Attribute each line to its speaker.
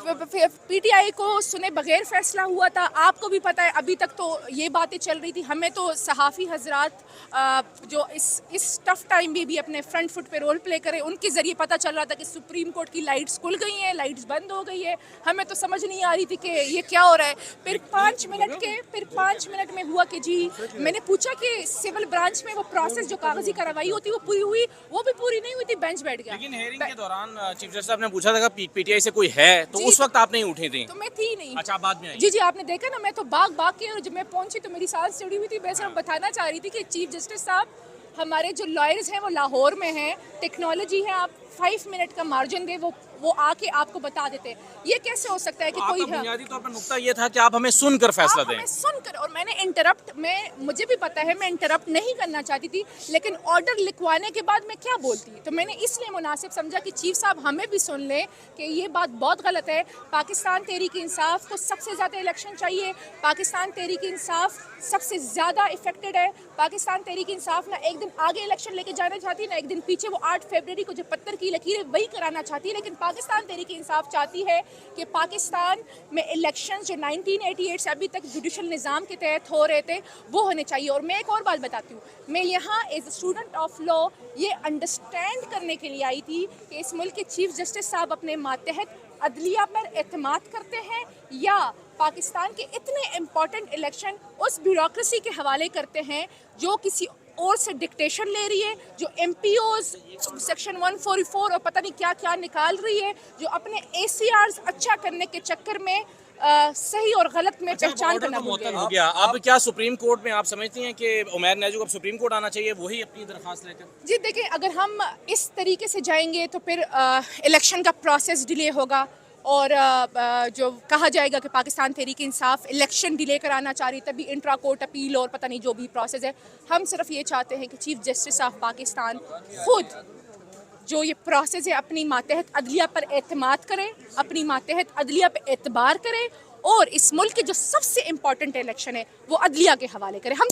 Speaker 1: PTI को सुने बगैर फैसला हुआ था। आपको भी पता है अभी तक तो ये बातें चल रही थी। हमें तो सहाफ़ी हजरात जो इस टफ टाइम में भी अपने फ्रंट फुट पे रोल प्ले करें, उनके ज़रिए पता चल रहा था कि सुप्रीम कोर्ट की लाइट्स खुल गई हैं, लाइट्स बंद हो गई है। हमें तो समझ नहीं आ रही थी कि ये क्या हो रहा है। फिर 5 मिनट में हुआ कि जी, मैंने पूछा कि सिविल ब्रांच में वो प्रोसेस जो कागजी कार्रवाई होती है वो पूरी हुई? वो भी पूरी नहीं हुई थी, बेंच बैठ गया।
Speaker 2: लेकिन हेयरिंग के दौरान चीफ जस्टिस साहब ने पूछा था कि पीटीआई से कोई है, तो
Speaker 1: जी,
Speaker 2: उस वक्त आप नहीं उठी थी।
Speaker 1: तो मैं थी नहीं।
Speaker 2: अच्छा, बाद में आई।
Speaker 1: जी, आपने देखा ना, मैं तो भाग के, और जब मैं पहुंची तो मेरी सांस चढ़ी हुई थी। मैं सिर्फ बताना चाह रही थी कि चीफ जस्टिस साहब, हमारे जो लॉयर्स हैं वो लाहौर में हैं, टेक्नोलॉजी है, आप 5 मिनट का मार्जिन दे, वो आके आपको बता देते हैं। ये कैसे हो सकता है कि कोई
Speaker 2: बुनियादी तौर पर नुकता ये था कि आप हमें सुनकर फैसला दें।
Speaker 1: सुनकर, और मैंने मुझे भी पता है मैं इंटरप्ट नहीं करना चाहती थी, लेकिन ऑर्डर लिखवाने के बाद मैं क्या बोलती। तो मैंने इसलिए मुनासिब समझा कि चीफ साहब हमें भी सुन लें कि ये बात बहुत गलत है। पाकिस्तान तहरीक इंसाफ को सबसे ज़्यादा इलेक्शन चाहिए। पाकिस्तान तहरीक इंसाफ सबसे ज़्यादा इफेक्टेड है। पाकिस्तान तहरीक इंसाफ ना एक दिन आगे इलेक्शन लेके जाना चाहती, ना एक दिन पीछे। वो 8 फरवरी को जो पत्थर की लकीरें वही कराना चाहती है। लेकिन पाकिस्तान तहरीक इंसाफ चाहती है कि पाकिस्तान में इलेक्शन जो 1988 से अभी तक जुडिशल निज़ाम के तहत हो रहे थे वो होने चाहिए। और मैं एक और बात बताती हूँ, मैं यहाँ as a student of law ये अंडरस्टैंड करने के लिए आई थी कि इस मुल्क के चीफ जस्टिस साहब अपने मातहत अदलिया पर एतमाद करते हैं या पाकिस्तान के इतने इम्पॉर्टेंट इलेक्शन उस ब्यूरोक्रेसी के हवाले करते हैं जो किसी और से डिक्टेशन ले रही है, जो एमपीओज सेक्शन 144 और पता नहीं क्या क्या निकाल रही है, जो अपने एसीआर्स अच्छा करने के चक्कर में सही और गलत में पहचान करना
Speaker 2: हो गया। अब क्या सुप्रीम कोर्ट में आप समझती हैं कि उमैर न्याज़ी को अब सुप्रीम कोर्ट आना चाहिए, वही अपनी दरख्वास्त लेकर?
Speaker 1: जी देखिए, अगर हम इस तरीके से जाएंगे तो फिर इलेक्शन का प्रोसेस डिले होगा और जो कहा जाएगा कि पाकिस्तान तहरीक इंसाफ इलेक्शन डिले कराना चाह रही, तभी इंट्रा कोर्ट अपील और पता नहीं जो भी प्रोसेस है। हम सिर्फ ये चाहते हैं कि चीफ जस्टिस ऑफ पाकिस्तान खुद जो ये प्रोसेस है अपनी मातहत अदलिया पर एतमाद करें, अपनी मातहत अदलिया पर एतबार करें और इस मुल्क के जो सबसे इम्पोर्टेंट इलेक्शन है वो अदलिया के हवाले करें। हम